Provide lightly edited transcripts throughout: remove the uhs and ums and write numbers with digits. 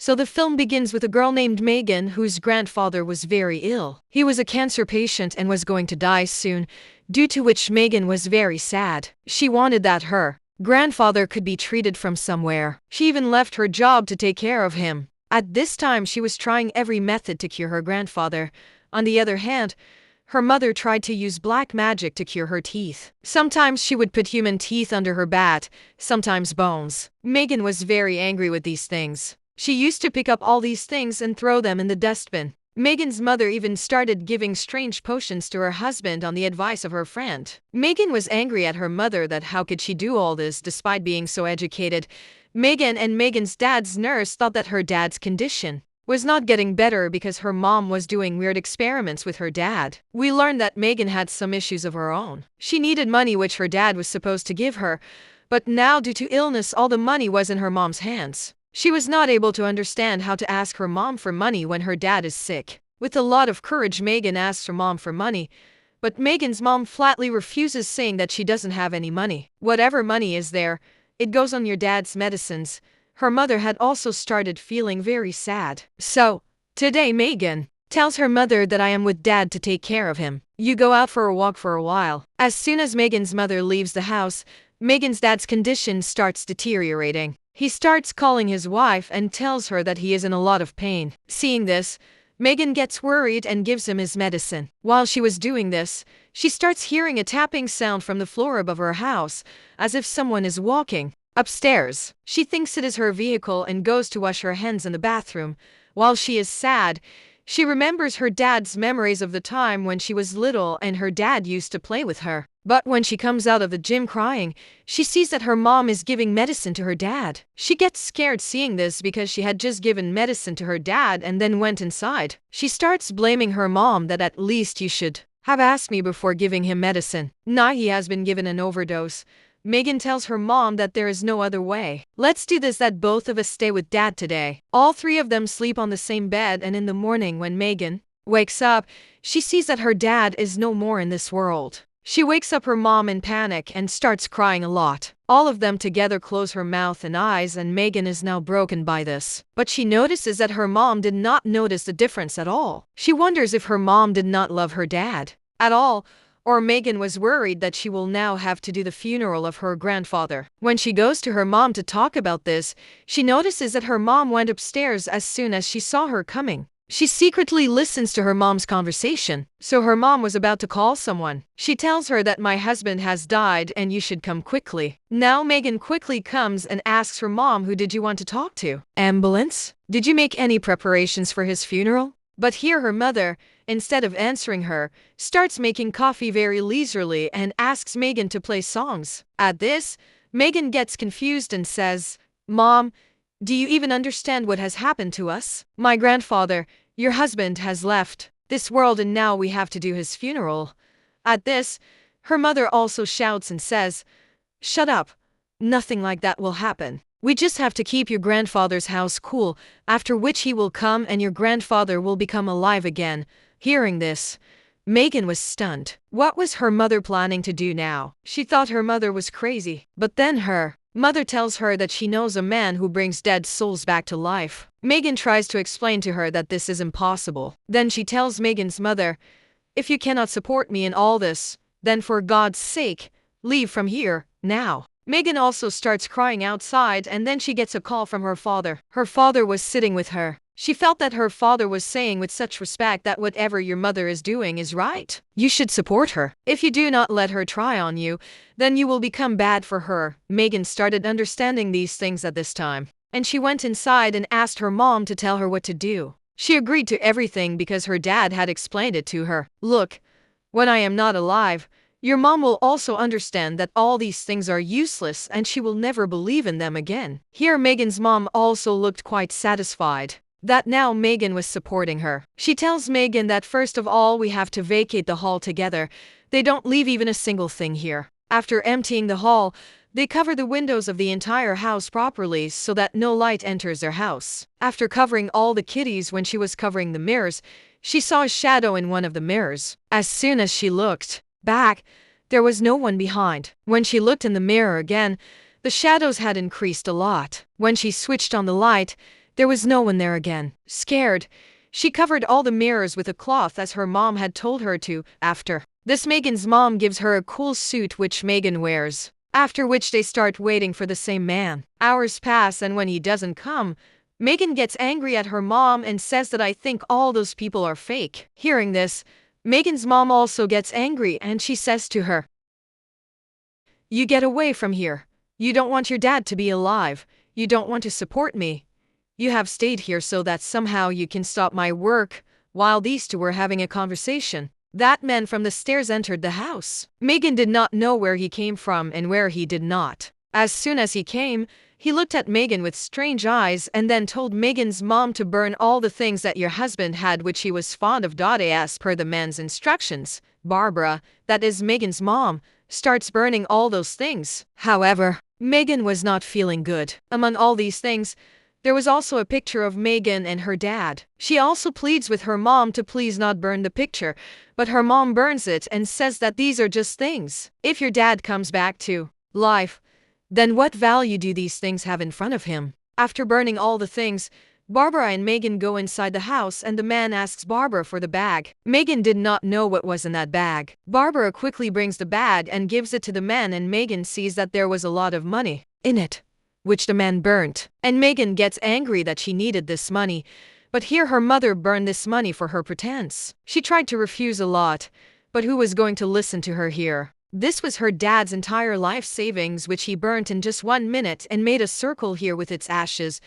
So the film begins with a girl named Megan whose grandfather was very ill. He was a cancer patient and was going to die soon, due to which Megan was very sad. She wanted that her grandfather could be treated from somewhere. She even left her job to take care of him. At this time, she was trying every method to cure her grandfather. On the other hand, her mother tried to use black magic to cure her teeth. Sometimes she would put human teeth under her bat, sometimes bones. Megan was very angry with these things. She used to pick up all these things and throw them in the dustbin. Megan's mother even started giving strange potions to her husband on the advice of her friend. Megan was angry at her mother that how could she do all this despite being so educated. Megan and Megan's dad's nurse thought that her dad's condition was not getting better because her mom was doing weird experiments with her dad. We learned that Megan had some issues of her own. She needed money which her dad was supposed to give her, but now due to illness all the money was in her mom's hands. She was not able to understand how to ask her mom for money when her dad is sick. With a lot of courage, Megan asks her mom for money, but Megan's mom flatly refuses, saying that she doesn't have any money. Whatever money is there, it goes on your dad's medicines. Her mother had also started feeling very sad. So, today Megan tells her mother that I am with dad to take care of him. You go out for a walk for a while. As soon as Megan's mother leaves the house, Megan's dad's condition starts deteriorating. He starts calling his wife and tells her that he is in a lot of pain. Seeing this, Megan gets worried and gives him his medicine. While she was doing this, she starts hearing a tapping sound from the floor above her house, as if someone is walking upstairs. She thinks it is her vehicle and goes to wash her hands in the bathroom. While she is sad, she remembers her dad's memories of the time when she was little and her dad used to play with her. But when she comes out of the gym crying, she sees that her mom is giving medicine to her dad. She gets scared seeing this because she had just given medicine to her dad and then went inside. She starts blaming her mom that at least you should have asked me before giving him medicine. Now he has been given an overdose. Megan tells her mom that there is no other way. Let's do this, that both of us stay with dad today. All three of them sleep on the same bed, and in the morning when Megan wakes up, she sees that her dad is no more in this world. She wakes up her mom in panic and starts crying a lot. All of them together close her mouth and eyes, and Megan is now broken by this. But she notices that her mom did not notice the difference at all. She wonders if her mom did not love her dad at all, or Megan was worried that she will now have to do the funeral of her grandfather. When she goes to her mom to talk about this, she notices that her mom went upstairs as soon as she saw her coming. She secretly listens to her mom's conversation, so her mom was about to call someone. She tells her that my husband has died and you should come quickly. Now Megan quickly comes and asks her mom, who did you want to talk to? Ambulance? Did you make any preparations for his funeral? But here her mother, instead of answering her, starts making coffee very leisurely and asks Megan to play songs. At this, Megan gets confused and says, Mom, do you even understand what has happened to us? My grandfather, your husband, has left this world and now we have to do his funeral. At this, her mother also shouts and says, Shut up. Nothing like that will happen. We just have to keep your grandfather's house cool, after which he will come and your grandfather will become alive again. Hearing this, Megan was stunned. What was her mother planning to do now? She thought her mother was crazy. But then her mother tells her that she knows a man who brings dead souls back to life. Megan tries to explain to her that this is impossible. Then she tells Megan's mother, If you cannot support me in all this, then for God's sake, leave from here, now. Megan also starts crying outside, and then she gets a call from her father. Her father was sitting with her. She felt that her father was saying with such respect that whatever your mother is doing is right. You should support her. If you do not let her try on you, then you will become bad for her. Megan started understanding these things at this time, and she went inside and asked her mom to tell her what to do. She agreed to everything because her dad had explained it to her. Look, when I am not alive, your mom will also understand that all these things are useless and she will never believe in them again. Here Megan's mom also looked quite satisfied that now Megan was supporting her. She tells Megan that first of all we have to vacate the hall together. They don't leave even a single thing here. After emptying the hall, they cover the windows of the entire house properly so that no light enters their house. After covering all the kitties, when she was covering the mirrors, she saw a shadow in one of the mirrors. As soon as she looked back, there was no one behind. When she looked in the mirror again, the shadows had increased a lot. When she switched on the light, There was no one there again. Scared, she covered all the mirrors with a cloth as her mom had told her to. After this, Megan's mom gives her a cool suit which Megan wears. After which they start waiting for the same man. Hours pass, and when he doesn't come, Megan gets angry at her mom and says that I think all those people are fake. Hearing this, Megan's mom also gets angry and she says to her, "You get away from here. You don't want your dad to be alive. You don't want to support me. You have stayed here so that somehow you can stop my work." While these two were having a conversation, that man from the stairs entered the house. Megan did not know where he came from and where he did not. As soon as he came, he looked at Megan with strange eyes and then told Megan's mom to burn all the things that your husband had which he was fond of. As per the man's instructions, Barbara, that is Megan's mom, starts burning all those things. However, Megan was not feeling good. Among all these things, there was also a picture of Megan and her dad. She also pleads with her mom to please not burn the picture, but her mom burns it and says that these are just things. If your dad comes back to life, then what value do these things have in front of him? After burning all the things, Barbara and Megan go inside the house and the man asks Barbara for the bag. Megan did not know what was in that bag. Barbara quickly brings the bag and gives it to the man, and Megan sees that there was a lot of money in it, which the man burnt. And Megan gets angry that she needed this money, but here her mother burned this money for her pretense. She tried to refuse a lot, but who was going to listen to her here? This was her dad's entire life savings which he burnt in just 1 minute and made a circle here with its ashes.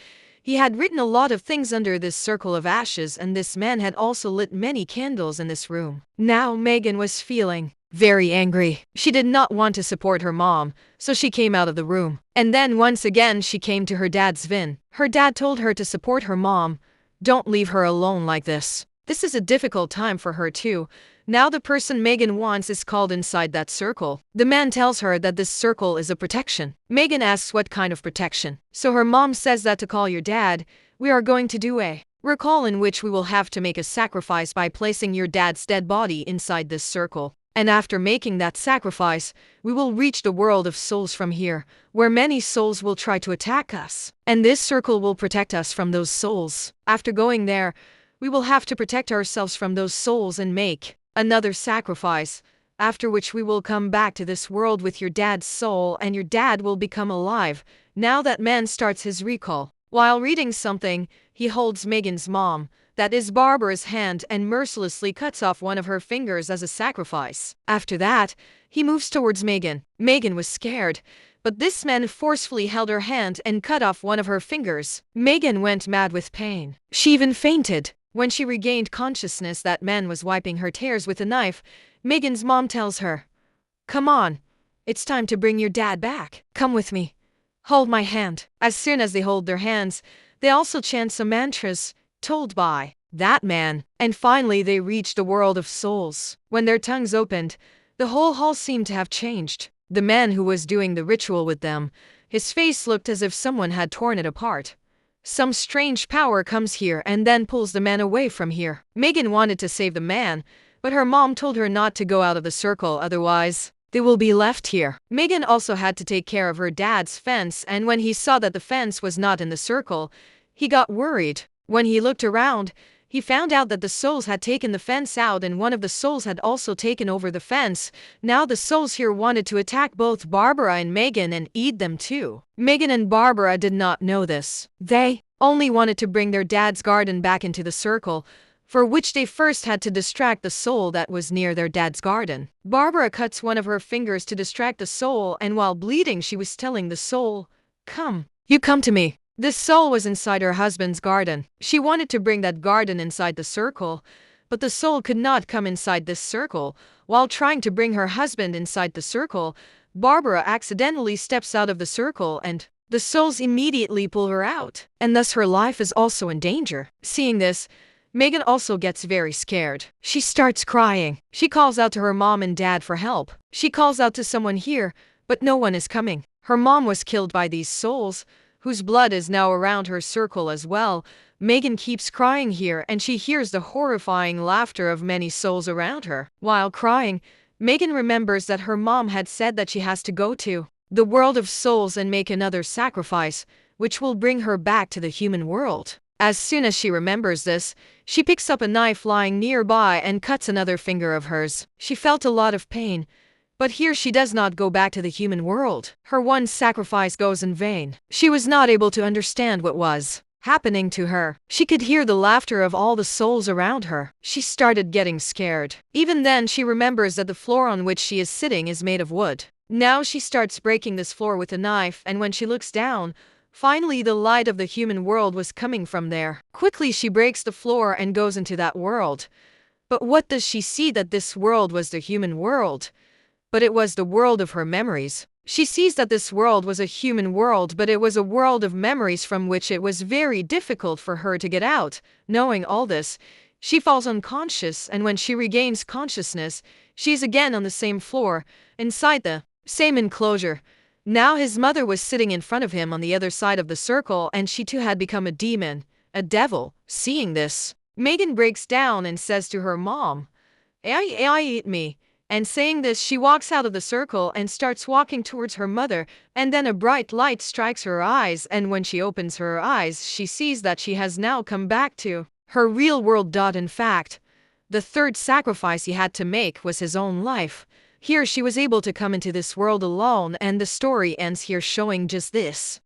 He had written a lot of things under this circle of ashes, and this man had also lit many candles in this room. Now Megan was feeling very angry. She did not want to support her mom, so she came out of the room. And then once again she came to her dad's van. Her dad told her to support her mom. Don't leave her alone like this. This is a difficult time for her too. Now the person Megan wants is called inside that circle. The man tells her that this circle is a protection. Megan asks what kind of protection. So her mom says that to call your dad, we are going to do a recall in which we will have to make a sacrifice by placing your dad's dead body inside this circle. And after making that sacrifice, we will reach the world of souls from here, where many souls will try to attack us. And this circle will protect us from those souls. After going there, we will have to protect ourselves from those souls and make another sacrifice, after which we will come back to this world with your dad's soul and your dad will become alive. Now that man starts his recall. While reading something, he holds Megan's mom, that is Barbara's hand, and mercilessly cuts off one of her fingers as a sacrifice. After that, he moves towards Megan. Megan was scared, but this man forcefully held her hand and cut off one of her fingers. Megan went mad with pain. She even fainted. When she regained consciousness, that man was wiping her tears with a knife. Megan's mom tells her, "Come on, it's time to bring your dad back. Come with me. Hold my hand." As soon as they hold their hands, they also chant some mantras told by that man, and finally they reach the world of souls. When their tongues opened, the whole hall seemed to have changed. The man who was doing the ritual with them, his face looked as if someone had torn it apart. Some strange power comes here and then pulls the man away from here. Megan wanted to save the man, but her mom told her not to go out of the circle, otherwise they will be left here. Megan also had to take care of her dad's fence, and when he saw that the fence was not in the circle, he got worried. When he looked around, he found out that the souls had taken the fence out, and one of the souls had also taken over the fence. Now the souls here wanted to attack both Barbara and Megan and eat them too. Megan and Barbara did not know this. They only wanted to bring their dad's garden back into the circle, for which they first had to distract the soul that was near their dad's garden. Barbara cuts one of her fingers to distract the soul, and while bleeding she was telling the soul, "Come, you come to me." This soul was inside her husband's garden. She wanted to bring that garden inside the circle, but the soul could not come inside this circle. While trying to bring her husband inside the circle, Barbara accidentally steps out of the circle and the souls immediately pull her out, and thus her life is also in danger. Seeing this, Megan also gets very scared. She starts crying. She calls out to her mom and dad for help. She calls out to someone here, but no one is coming. Her mom was killed by these souls, whose blood is now around her circle as well. Megan keeps crying here, and she hears the horrifying laughter of many souls around her. While crying, Megan remembers that her mom had said that she has to go to the world of souls and make another sacrifice, which will bring her back to the human world. As soon as she remembers this, she picks up a knife lying nearby and cuts another finger of hers. She felt a lot of pain, but here she does not go back to the human world. Her one sacrifice goes in vain. She was not able to understand what was happening to her. She could hear the laughter of all the souls around her. She started getting scared. Even then, she remembers that the floor on which she is sitting is made of wood. Now she starts breaking this floor with a knife, and when she looks down, finally the light of the human world was coming from there. Quickly she breaks the floor and goes into that world. But what does she see? That this world was the human world, but it was the world of her memories. She sees that this world was a human world, but it was a world of memories from which it was very difficult for her to get out. Knowing all this, she falls unconscious, and when she regains consciousness, she's again on the same floor, inside the same enclosure. Now his mother was sitting in front of him on the other side of the circle, and she too had become a demon, a devil. Seeing this, Megan breaks down and says to her mom, I eat me. And saying this, she walks out of the circle and starts walking towards her mother, and then a bright light strikes her eyes, and when she opens her eyes, she sees that she has now come back to her real world. In fact, the third sacrifice he had to make was his own life. Here she was able to come into this world alone, and the story ends here showing just this.